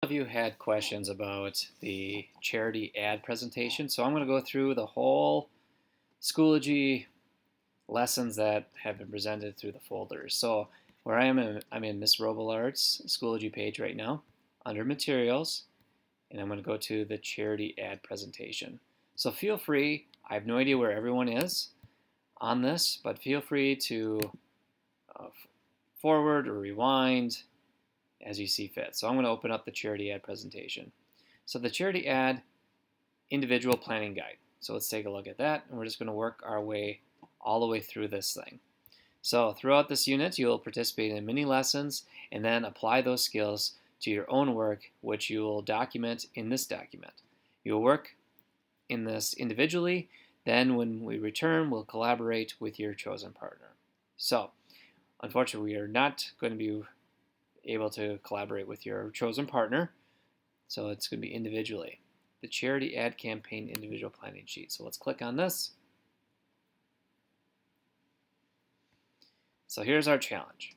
Of you had questions about the charity ad presentation, so I'm going to go through the whole Schoology lessons that have been presented through the folders. So where I'm in Miss Robilart's Schoology page right now, under Materials, and I'm going to go to the charity ad presentation. So feel free, I have no idea where everyone is on this, but feel free to uh, forward or rewind as you see fit. So I'm going to open up the charity ad presentation. So the charity ad individual planning guide. So let's take a look at that, and we're just going to work our way all the way through this thing. So throughout this unit, you'll participate in mini lessons and then apply those skills to your own work, which you will document in this document. You'll work in this individually, then when we return, we'll collaborate with your chosen partner. So unfortunately, we are not going to be able to collaborate with your chosen partner, so it's going to be individually. The charity ad campaign individual planning sheet. So let's click on this. So here's our challenge.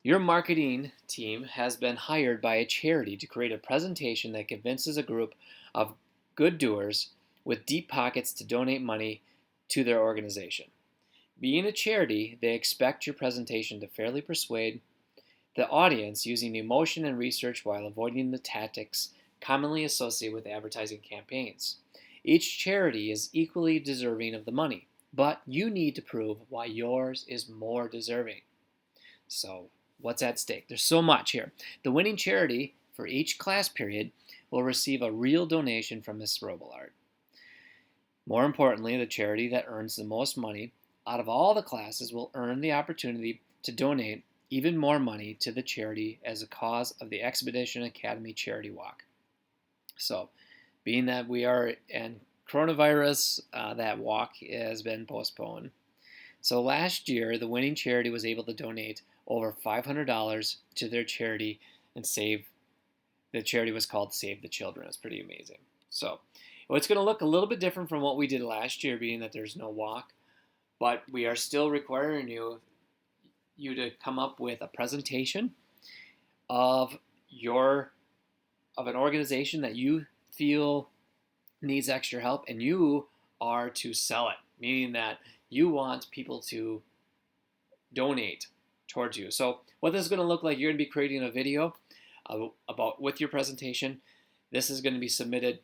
Your marketing team has been hired by a charity to create a presentation that convinces a group of good doers with deep pockets to donate money to their organization. Being a charity, they expect your presentation to fairly persuade the audience using emotion and research while avoiding the tactics commonly associated with advertising campaigns. Each charity is equally deserving of the money, but you need to prove why yours is more deserving. So, what's at stake? There's so much here. The winning charity for each class period will receive a real donation from Miss Robillard. More importantly, the charity that earns the most money out of all the classes will earn the opportunity to donate even more money to the charity as a cause of the Expedition Academy Charity Walk. So, being that we are in coronavirus, that walk has been postponed. So last year, the winning charity was able to donate over $500 to their charity and save. The charity was called Save the Children. It's pretty amazing. So it's going to look a little bit different from what we did last year, being that there's no walk, but we are still requiring you to come up with a presentation of an organization that you feel needs extra help, and you are to sell it, meaning that you want people to donate towards you. So what this is going to look like, you're going to be creating a video about with your presentation. This is going to be submitted,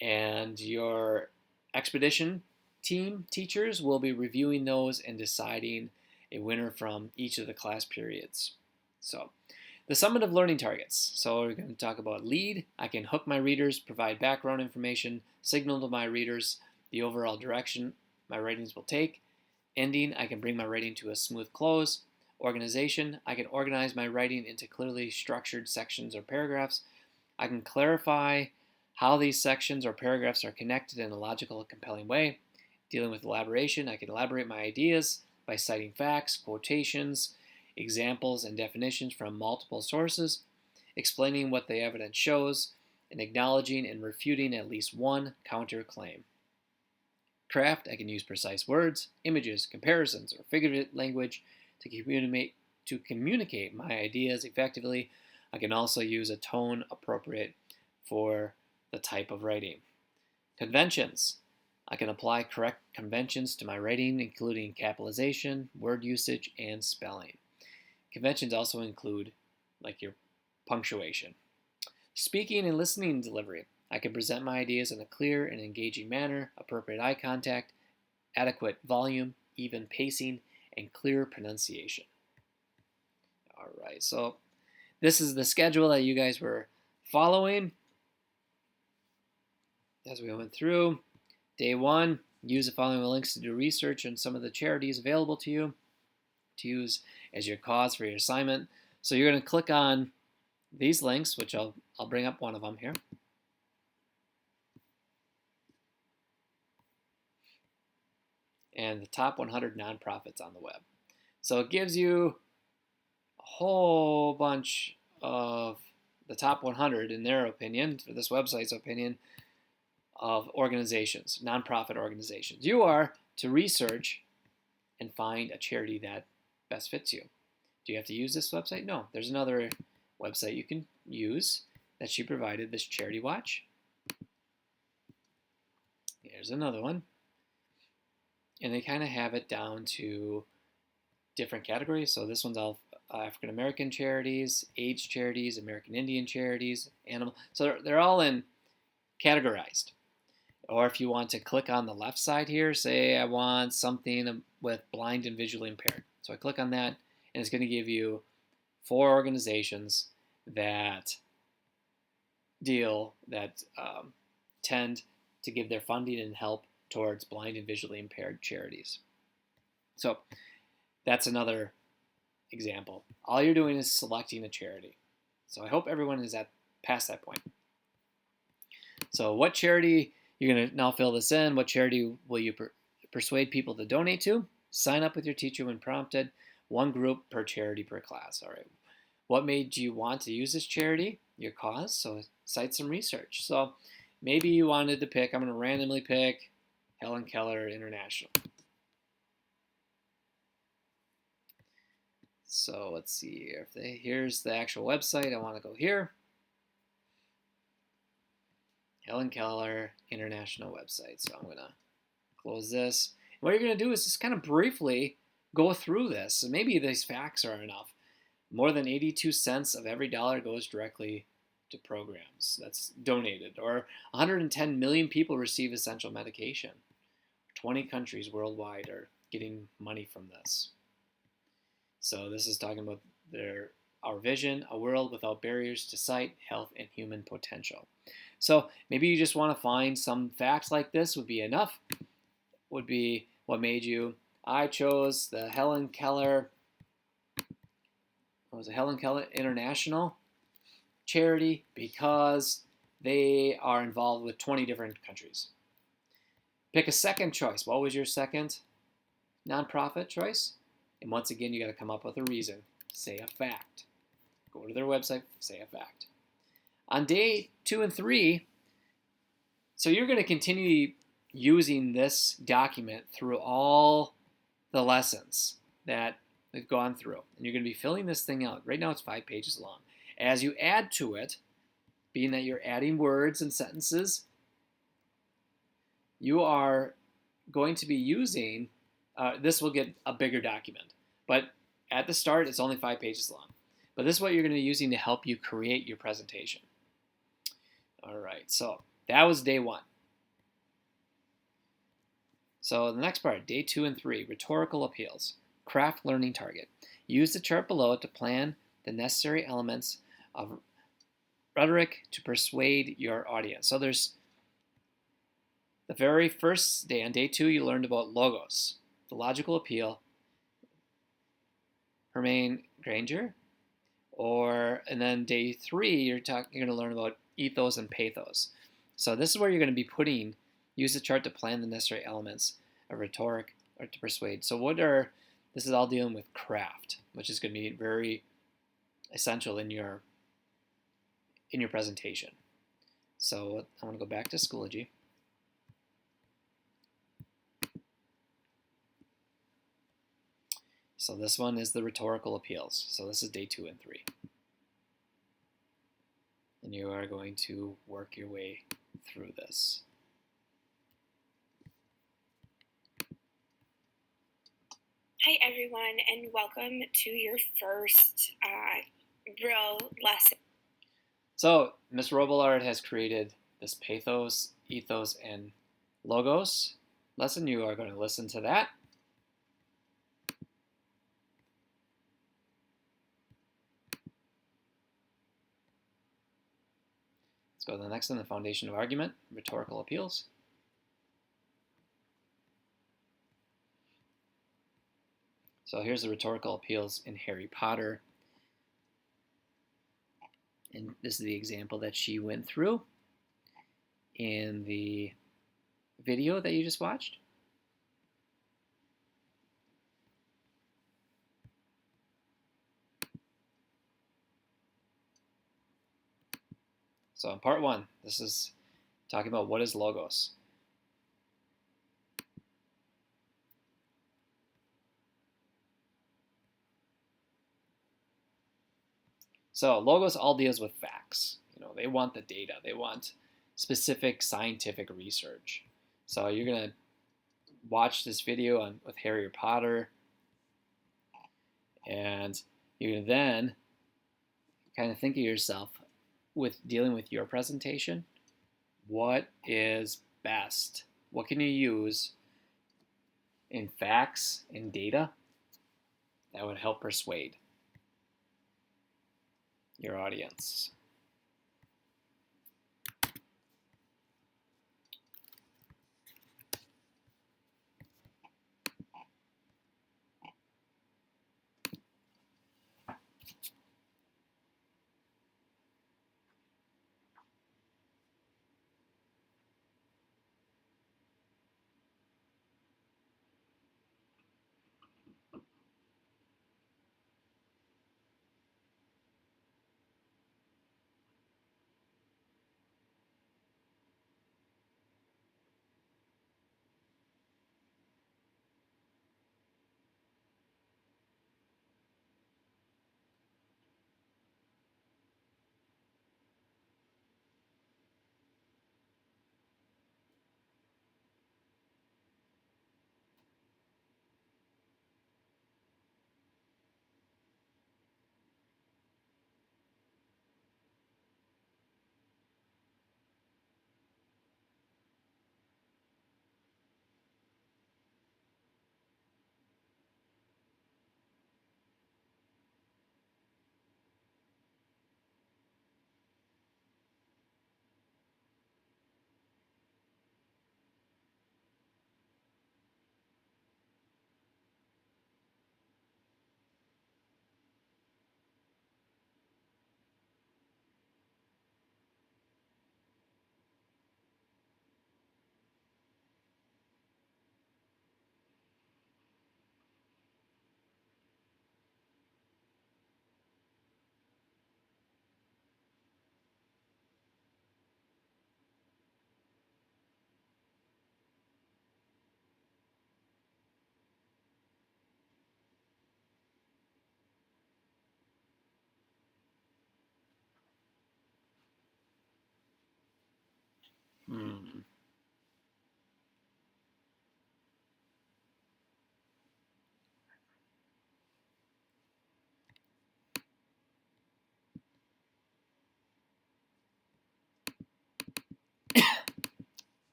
and your expedition team teachers will be reviewing those and deciding a winner from each of the class periods. So the summative learning targets. So we're going to talk about lead. I can hook my readers, provide background information, signal to my readers the overall direction my writings will take. Ending, I can bring my writing to a smooth close. Organization, I can organize my writing into clearly structured sections or paragraphs. I can clarify how these sections or paragraphs are connected in a logical and compelling way. Dealing with elaboration, I can elaborate my ideas by citing facts, quotations, examples, and definitions from multiple sources, explaining what the evidence shows, and acknowledging and refuting at least one counterclaim. Craft, I can use precise words, images, comparisons, or figurative language to communicate my ideas effectively. I can also use a tone appropriate for the type of writing. Conventions. I can apply correct conventions to my writing, including capitalization, word usage, and spelling. Conventions also include like your punctuation. Speaking and listening delivery. I can present my ideas in a clear and engaging manner, appropriate eye contact, adequate volume, even pacing, and clear pronunciation. All right, so this is the schedule that you guys were following as we went through. Day 1, use the following links to do research on some of the charities available to you to use as your cause for your assignment. So you're going to click on these links, which I'll bring up one of them here. And the top 100 nonprofits on the web. So it gives you a whole bunch of the top 100, in their opinion, for this website's opinion, of organizations, nonprofit organizations. You are to research and find a charity that best fits you. Do you have to use this website? No. There's another website you can use that she provided this charity watch. Here's another one. And they kind of have it down to different categories. So this one's all African American charities, AIDS charities, American Indian charities, animal. So they're all in categorized. Or if you want to click on the left side here, say I want something with blind and visually impaired. So I click on that, and it's going to give you 4 organizations that tend to give their funding and help towards blind and visually impaired charities. So that's another example. All you're doing is selecting a charity. So I hope everyone is past that point. So what charity, you're going to now fill this in. What charity will you persuade people to donate to? Sign up with your teacher when prompted. 1 group per charity per class. All right. What made you want to use this charity? Your cause. So cite some research. So maybe you wanted to pick, I'm going to randomly pick Helen Keller International. So let's see here. Here's the actual website. I want to go here. Helen Keller International website. So I'm going to close this. What you're going to do is just kind of briefly go through this. So maybe these facts are enough. More than 82 cents of every dollar goes directly to programs that's donated. Or 110 million people receive essential medication. 20 countries worldwide are getting money from this. So this is talking about our vision, a world without barriers to sight, health, and human potential. So maybe you just want to find some facts like this would be enough. Would be what made you. I chose the Helen Keller. What was it? Helen Keller International charity because they are involved with 20 different countries. Pick a second choice. What was your second nonprofit choice? And once again, you got to come up with a reason. Say a fact. Go to their website, say a fact. On day 2 and 3, so you're going to continue using this document through all the lessons that we've gone through. And you're going to be filling this thing out. Right now it's 5 pages long. As you add to it, being that you're adding words and sentences, you are going to be using, this will get a bigger document. But at the start, it's only 5 pages long. But this is what you're going to be using to help you create your presentation. All right, so that was day 1. So the next part, day 2 and 3, rhetorical appeals. Craft learning target. Use the chart below to plan the necessary elements of rhetoric to persuade your audience. So there's the very first day, on day 2, you learned about logos, the logical appeal, Hermione Granger, and then day 3, you're going to learn about ethos and pathos. So this is where you're going to be use the chart to plan the necessary elements of rhetoric or to persuade. So this is all dealing with craft, which is going to be very essential in your presentation. So I want to go back to Schoology. So this one is the rhetorical appeals. So this is day 2 and 3. And you are going to work your way through this. Hi everyone, and welcome to your first real lesson. So Ms. Robillard has created this pathos, ethos, and logos lesson. You are going to listen to that. Let's go to the next one, the foundation of argument, rhetorical appeals. So here's the rhetorical appeals in Harry Potter. And this is the example that she went through in the video that you just watched. So in part 1, this is talking about what is logos. So Logos all deals with facts. They want the data. They want specific scientific research. So you're gonna watch this video with Harry Potter, and you're gonna then kind of think of yourself with dealing with your presentation. What is best? What can you use in facts and data that would help persuade your audience?